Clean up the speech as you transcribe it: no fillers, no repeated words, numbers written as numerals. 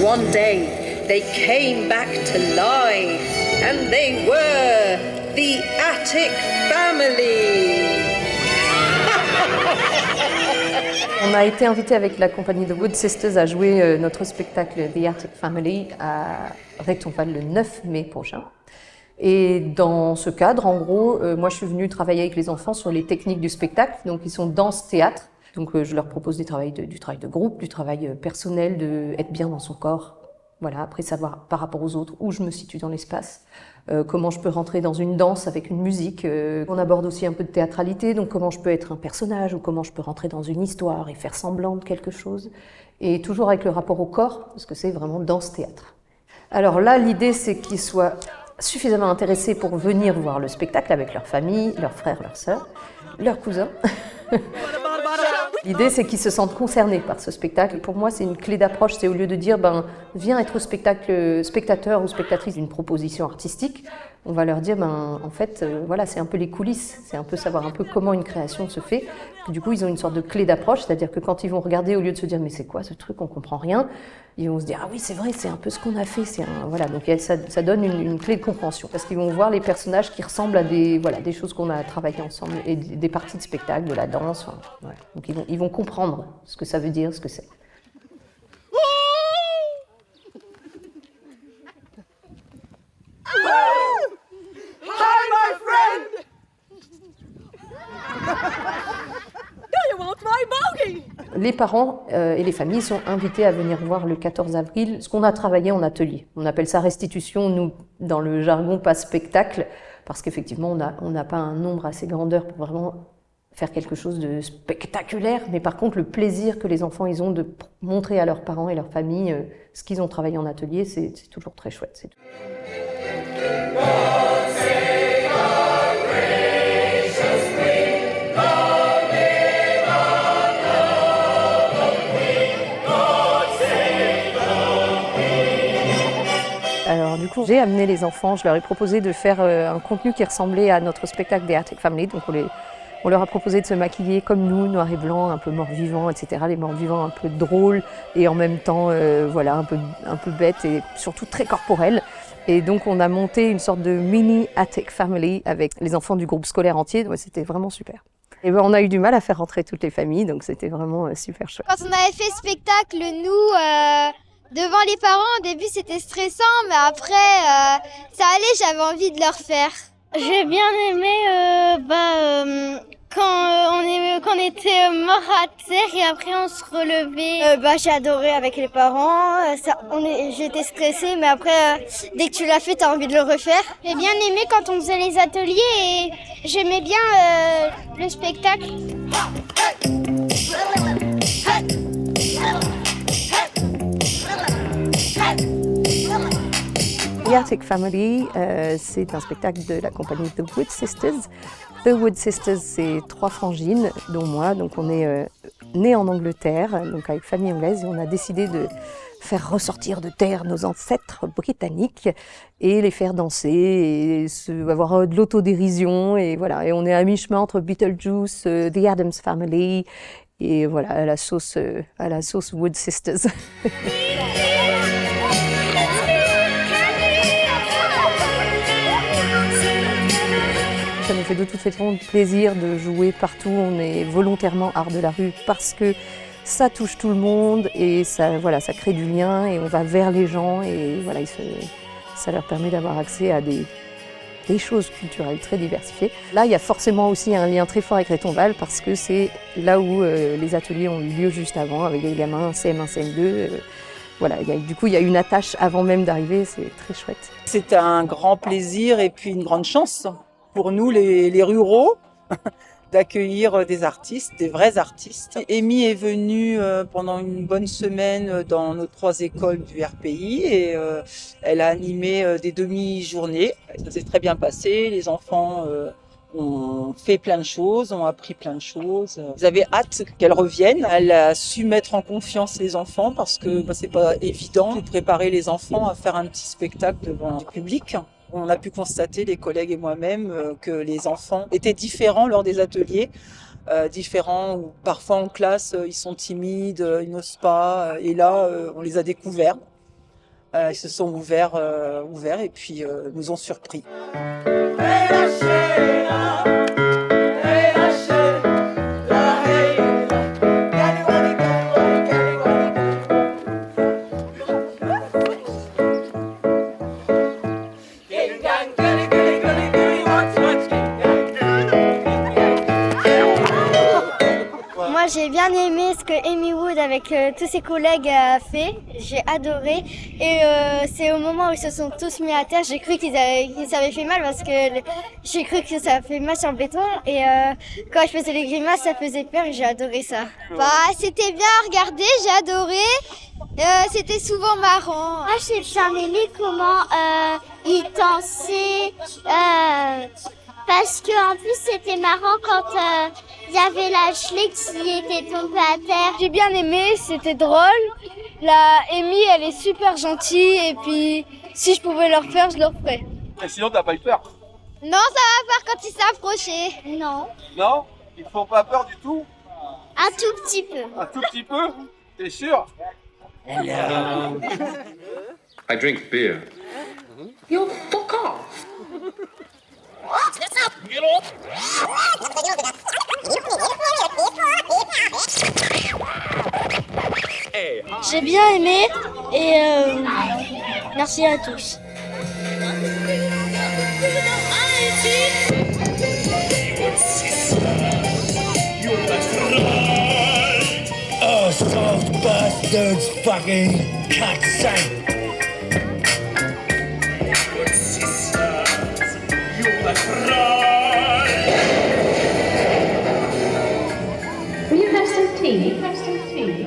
one day they came back to life, and they were the Attic Family. On a été invité avec la compagnie The Wood Sisters à jouer notre spectacle The Attic Family à Rectonval le 9 mai prochain. Et dans ce cadre, en gros, moi je suis venue travailler avec les enfants sur les techniques du spectacle. Donc ils sont danse-théâtre. Donc je leur propose du travail de groupe, du travail personnel, d'être bien dans son corps. Voilà, après savoir par rapport aux autres où je me situe dans l'espace, comment je peux rentrer dans une danse avec une musique. On aborde aussi un peu de théâtralité, donc comment je peux être un personnage ou comment je peux rentrer dans une histoire et faire semblant de quelque chose. Et toujours avec le rapport au corps, parce que c'est vraiment danse-théâtre. Alors là, l'idée c'est qu'ils soient suffisamment intéressés pour venir voir le spectacle avec leur famille, leurs frères, leurs sœurs, leurs cousins. L'idée, c'est qu'ils se sentent concernés par ce spectacle. Pour moi, c'est une clé d'approche. C'est au lieu de dire, viens être spectateur ou spectatrice d'une proposition artistique, on va leur dire, en fait, voilà, c'est un peu les coulisses. C'est un peu savoir un peu comment une création se fait. Du coup, ils ont une sorte de clé d'approche, c'est-à-dire que quand ils vont regarder, au lieu de se dire, mais c'est quoi ce truc, on comprend rien, ils vont se dire, ah oui, c'est vrai, c'est un peu ce qu'on a fait. Voilà, donc ça donne une clé de compréhension. Parce qu'ils vont voir les personnages qui ressemblent à des choses qu'on a travaillées ensemble, et des parties de spectacle, de la danse. Voilà. Donc ils vont comprendre ce que ça veut dire, ce que c'est. Hi, my friend! Do you want my bogey? Les parents et les familles sont invités à venir voir le 14 avril ce qu'on a travaillé en atelier. On appelle ça restitution, nous, dans le jargon, pas spectacle, parce qu'effectivement, on n'a pas un nombre assez grandeur pour vraiment faire quelque chose de spectaculaire, mais par contre, le plaisir que les enfants ils ont de montrer à leurs parents et leurs familles ce qu'ils ont travaillé en atelier, c'est toujours très chouette. Alors du coup, j'ai amené les enfants, je leur ai proposé de faire un contenu qui ressemblait à notre spectacle des Attic Family. Donc on leur a proposé de se maquiller comme nous, noir et blanc, un peu mort-vivant, etc. Les morts-vivants un peu drôles et en même temps voilà, un peu bêtes et surtout très corporels. Et donc on a monté une sorte de mini Attic Family avec les enfants du groupe scolaire entier. Ouais, c'était vraiment super. Et on a eu du mal à faire rentrer toutes les familles, donc c'était vraiment super chouette. Quand on avait fait ce spectacle, nous, devant les parents, au début c'était stressant, mais après ça allait, j'avais envie de le refaire. J'ai bien aimé quand on était mort à terre et après on se relevait. J'ai adoré avec les parents, j'étais stressée, mais après dès que tu l'as fait, t'as envie de le refaire. J'ai bien aimé quand on faisait les ateliers et j'aimais bien le spectacle. The Attic Family, c'est un spectacle de la compagnie The Wood Sisters. The Wood Sisters, c'est 3 frangines, dont moi. Donc on est nés en Angleterre, donc avec famille anglaise, et on a décidé de faire ressortir de terre nos ancêtres britanniques et les faire danser et avoir de l'autodérision. Et voilà, et on est à mi-chemin entre Beetlejuice, The Addams Family, et voilà, à la sauce Wood Sisters. Ça nous fait de toute façon plaisir de jouer partout. On est volontairement art de la rue parce que ça touche tout le monde et ça crée du lien et on va vers les gens et voilà, ça leur permet d'avoir accès à des choses culturelles très diversifiées. Là, il y a forcément aussi un lien très fort avec Rectonval parce que c'est là où les ateliers ont eu lieu juste avant avec les gamins CM1, CM2. Voilà, du coup, il y a une attache avant même d'arriver, c'est très chouette. C'est un grand plaisir et puis une grande chance pour nous, les ruraux, d'accueillir des artistes, des vrais artistes. Amy est venue pendant une bonne semaine dans nos 3 écoles du RPI et elle a animé des demi-journées. Ça s'est très bien passé, les enfants ont fait plein de choses, ont appris plein de choses. Ils avaient hâte qu'elle revienne. Elle a su mettre en confiance les enfants parce que c'est pas évident de préparer les enfants à faire un petit spectacle devant du public. On a pu constater, les collègues et moi-même, que les enfants étaient différents lors des ateliers. Différents, où parfois en classe, ils sont timides, ils n'osent pas. Et là, on les a découverts. Ils se sont ouverts et puis nous ont surpris. Moi, j'ai bien aimé ce que Amy Wood avec tous ses collègues a fait. J'ai adoré. Et c'est au moment où ils se sont tous mis à terre, j'ai cru qu'ils avaient fait mal parce que j'ai cru que ça fait mal sur le béton. Et quand je faisais les grimaces, ça faisait peur et j'ai adoré ça. Bah, c'était bien à regarder, j'ai adoré. C'était souvent marrant. Moi, j'ai bien aimé comment ils dansaient. Parce que en plus c'était marrant quand il y avait Ashley qui était tombée à terre. J'ai bien aimé, c'était drôle. La Amy, elle est super gentille et puis si je pouvais le refaire, je le referais. Et sinon, t'as pas eu peur? Non, ça va faire quand ils s'approchaient. Non, Non? Ils te font pas peur du tout? un tout petit peu. Un tout petit peu? T'es sûr? I drink beer. You fuck off. J'ai bien aimé et merci à tous. Oh, soft bastards, fucking cunt. Will you have some tea? Have some tea?